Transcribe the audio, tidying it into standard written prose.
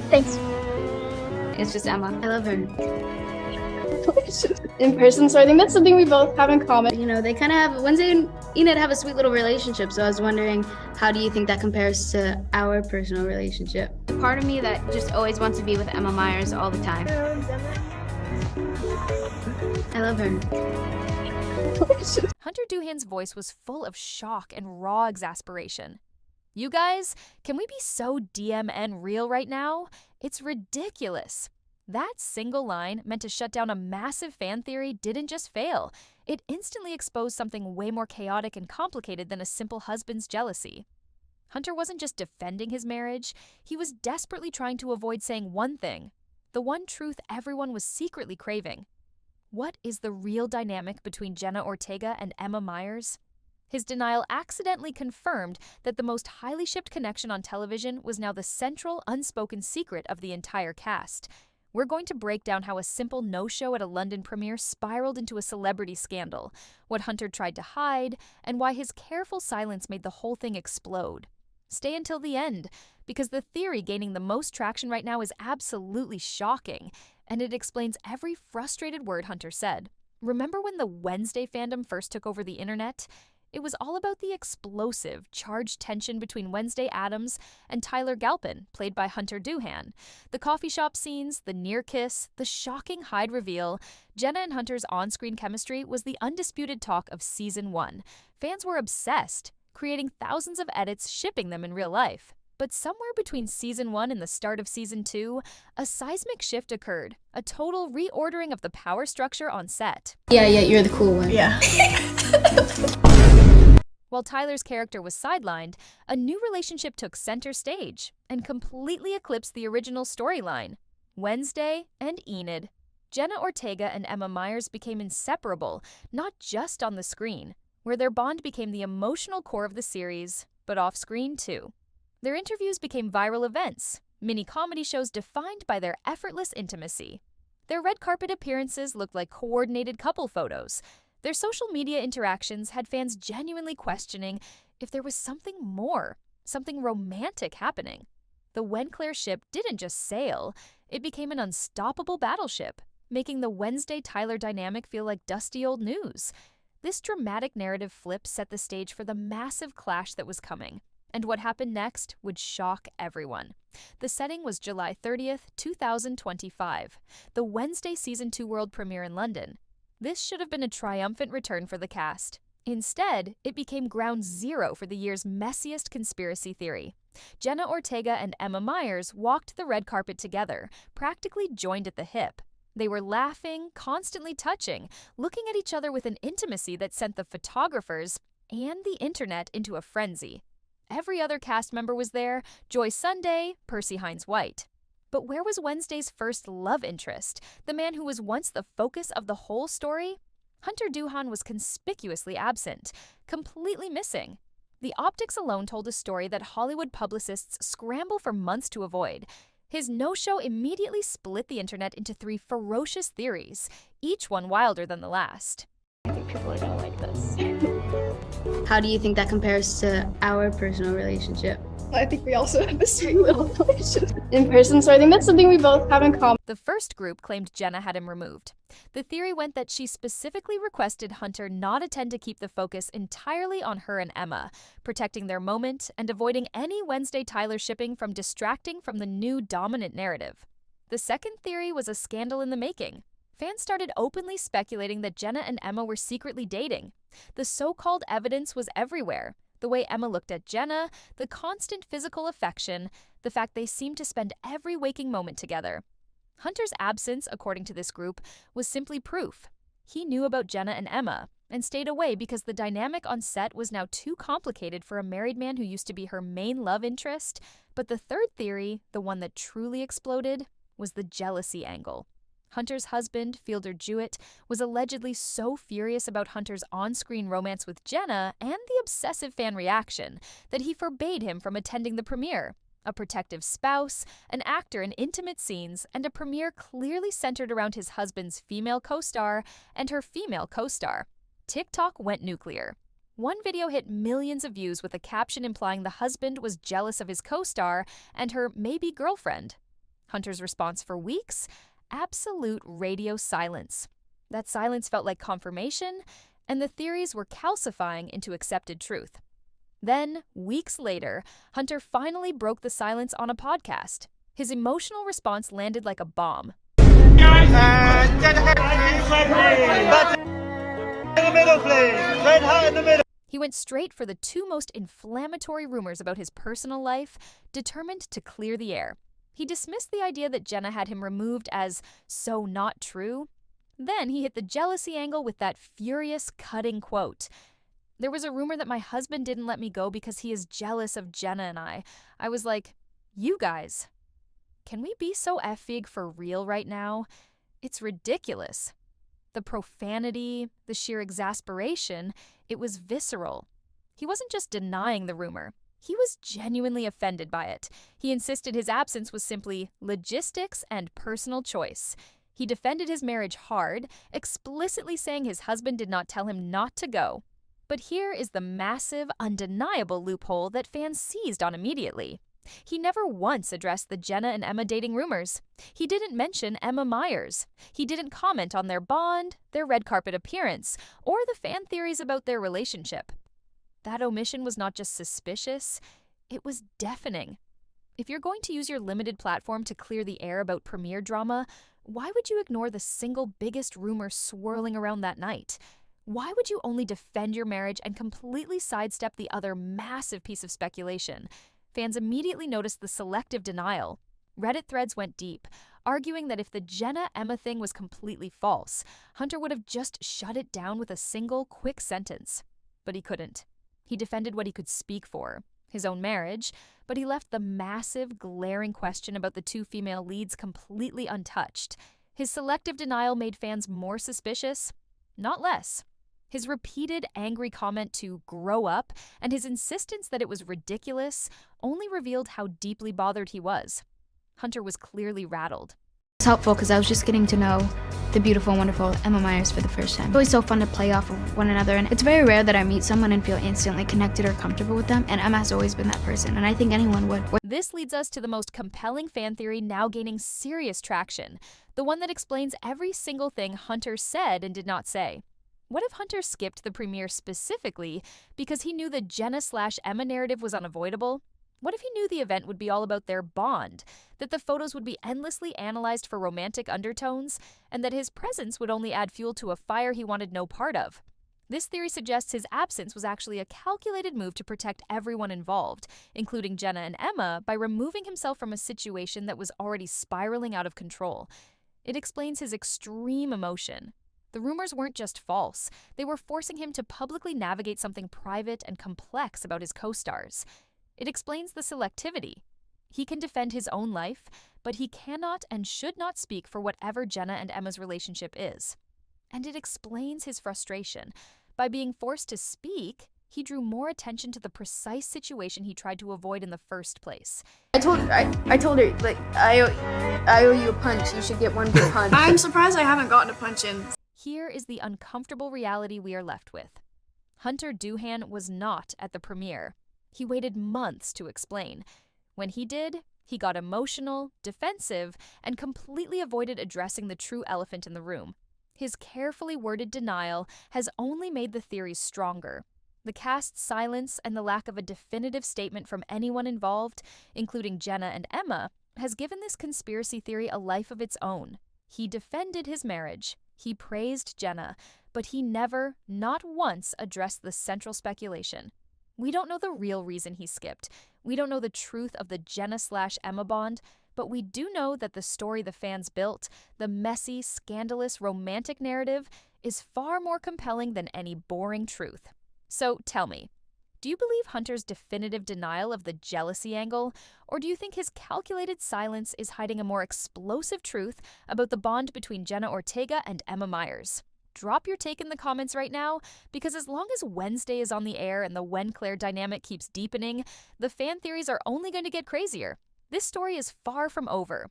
Thanks. It's just Emma. I love her. In person, so I think that's something we both have in common. You know, they kind of have, Wednesday and Enid have a sweet little relationship, so I was wondering, how do you think that compares to our personal relationship? The part of me that just always wants to be with Emma Myers all the time. I love her. Hunter Doohan's voice was full of shock and raw exasperation. You guys, can we be so DMN real right now? It's ridiculous. That single line meant to shut down a massive fan theory didn't just fail. It instantly exposed something way more chaotic and complicated than a simple husband's jealousy. Hunter wasn't just defending his marriage, he was desperately trying to avoid saying one thing, the one truth everyone was secretly craving. What is the real dynamic between Jenna Ortega and Emma Myers? His denial accidentally confirmed that the most highly shipped connection on television was now the central, unspoken secret of the entire cast. We're going to break down how a simple no-show at a London premiere spiraled into a celebrity scandal, what Hunter tried to hide, and why his careful silence made the whole thing explode. Stay until the end, because the theory gaining the most traction right now is absolutely shocking, and it explains every frustrated word Hunter said. Remember when the Wednesday fandom first took over the internet? It was all about the explosive, charged tension between Wednesday Addams and Tyler Galpin, played by Hunter Doohan. The coffee shop scenes, the near kiss, the shocking Hyde reveal. Jenna and Hunter's on-screen chemistry was the undisputed talk of Season 1. Fans were obsessed, creating thousands of edits shipping them in real life. But somewhere between Season 1 and the start of Season 2, a seismic shift occurred, a total reordering of the power structure on set. Yeah, you're the cool one. Yeah. While Tyler's character was sidelined, a new relationship took center stage and completely eclipsed the original storyline, Wednesday and Enid. Jenna Ortega and Emma Myers became inseparable, not just on the screen, where their bond became the emotional core of the series, but off-screen too. Their interviews became viral events, mini-comedy shows defined by their effortless intimacy. Their red carpet appearances looked like coordinated couple photos. Their social media interactions had fans genuinely questioning if there was something more, something romantic happening. The Wenclair ship didn't just sail, it became an unstoppable battleship, making the Wednesday-Tyler dynamic feel like dusty old news. This dramatic narrative flip set the stage for the massive clash that was coming, and what happened next would shock everyone. The setting was July 30th, 2025, the Wednesday Season 2 world premiere in London. This should have been a triumphant return for the cast. Instead, it became ground zero for the year's messiest conspiracy theory. Jenna Ortega and Emma Myers walked the red carpet together, practically joined at the hip. They were laughing, constantly touching, looking at each other with an intimacy that sent the photographers and the internet into a frenzy. Every other cast member was there, Joy Sunday, Percy Hines-White. But where was Wednesday's first love interest, the man who was once the focus of the whole story? Hunter Doohan was conspicuously absent, completely missing. The optics alone told a story that Hollywood publicists scramble for months to avoid. His no-show immediately split the internet into 3 ferocious theories, each one wilder than the last. I think people are gonna like this. How do you think that compares to our personal relationship? I think we also have a sweet little relationship. In person, so I think that's something we both have in common. The first group claimed Jenna had him removed. The theory went that she specifically requested Hunter not attend to keep the focus entirely on her and Emma, protecting their moment and avoiding any Wednesday-Tyler shipping from distracting from the new dominant narrative. The second theory was a scandal in the making. Fans started openly speculating that Jenna and Emma were secretly dating. The so-called evidence was everywhere. The way Emma looked at Jenna, the constant physical affection, the fact they seemed to spend every waking moment together. Hunter's absence, according to this group, was simply proof. He knew about Jenna and Emma, and stayed away because the dynamic on set was now too complicated for a married man who used to be her main love interest. But the third theory, the one that truly exploded, was the jealousy angle. Hunter's husband, Fielder Jewett, was allegedly so furious about Hunter's on-screen romance with Jenna and the obsessive fan reaction that he forbade him from attending the premiere. A protective spouse, an actor in intimate scenes, and a premiere clearly centered around his husband's female co-star and her female co-star. TikTok went nuclear. One video hit millions of views with a caption implying the husband was jealous of his co-star and her maybe girlfriend. Hunter's response for weeks? Absolute radio silence. That silence felt like confirmation, and the theories were calcifying into accepted truth. Then, weeks later, Hunter finally broke the silence on a podcast. His emotional response landed like a bomb. He went straight for the two most inflammatory rumors about his personal life, determined to clear the air. He dismissed the idea that Jenna had him removed as so not true. Then he hit the jealousy angle with that furious, cutting quote. There was a rumor that my husband didn't let me go because he is jealous of Jenna and I. I was like, you guys, can we be so effig for real right now? It's ridiculous. The profanity, the sheer exasperation, it was visceral. He wasn't just denying the rumor. He was genuinely offended by it. He insisted his absence was simply logistics and personal choice. He defended his marriage hard, explicitly saying his husband did not tell him not to go. But here is the massive, undeniable loophole that fans seized on immediately. He never once addressed the Jenna and Emma dating rumors. He didn't mention Emma Myers. He didn't comment on their bond, their red carpet appearance, or the fan theories about their relationship. That omission was not just suspicious, it was deafening. If you're going to use your limited platform to clear the air about premiere drama, why would you ignore the single biggest rumor swirling around that night? Why would you only defend your marriage and completely sidestep the other massive piece of speculation? Fans immediately noticed the selective denial. Reddit threads went deep, arguing that if the Jenna-Emma thing was completely false, Hunter would have just shut it down with a single, quick sentence. But he couldn't. He defended what he could speak for, his own marriage, but he left the massive, glaring question about the two female leads completely untouched. His selective denial made fans more suspicious, not less. His repeated angry comment to grow up and his insistence that it was ridiculous only revealed how deeply bothered he was. Hunter was clearly rattled. It's helpful because I was just getting to know the beautiful, wonderful Emma Myers for the first time. It's always so fun to play off of one another, and it's very rare that I meet someone and feel instantly connected or comfortable with them, and Emma has always been that person, and I think anyone would. This leads us to the most compelling fan theory now gaining serious traction, the one that explains every single thing Hunter said and did not say. What if Hunter skipped the premiere specifically because he knew the Jenna/Emma narrative was unavoidable? What if he knew the event would be all about their bond, that the photos would be endlessly analyzed for romantic undertones, and that his presence would only add fuel to a fire he wanted no part of? This theory suggests his absence was actually a calculated move to protect everyone involved, including Jenna and Emma, by removing himself from a situation that was already spiraling out of control. It explains his extreme emotion. The rumors weren't just false, they were forcing him to publicly navigate something private and complex about his co-stars. It explains the selectivity. He can defend his own life, but he cannot and should not speak for whatever Jenna and Emma's relationship is. And it explains his frustration. By being forced to speak, he drew more attention to the precise situation he tried to avoid in the first place. I told her, like, I owe you a punch. You should get one good punch. I'm surprised I haven't gotten a punch in. Here is the uncomfortable reality we are left with. Hunter Doohan was not at the premiere. He waited months to explain. When he did, he got emotional, defensive, and completely avoided addressing the true elephant in the room. His carefully worded denial has only made the theories stronger. The cast's silence and the lack of a definitive statement from anyone involved, including Jenna and Emma, has given this conspiracy theory a life of its own. He defended his marriage. He praised Jenna, but he never, not once, addressed the central speculation. We don't know the real reason he skipped. We don't know the truth of the Jenna/Emma bond, but we do know that the story the fans built, the messy, scandalous, romantic narrative, is far more compelling than any boring truth. So tell me, do you believe Hunter's definitive denial of the jealousy angle, or do you think his calculated silence is hiding a more explosive truth about the bond between Jenna Ortega and Emma Myers? Drop your take in the comments right now, because as long as Wednesday is on the air and the Wenclair dynamic keeps deepening, the fan theories are only going to get crazier. This story is far from over.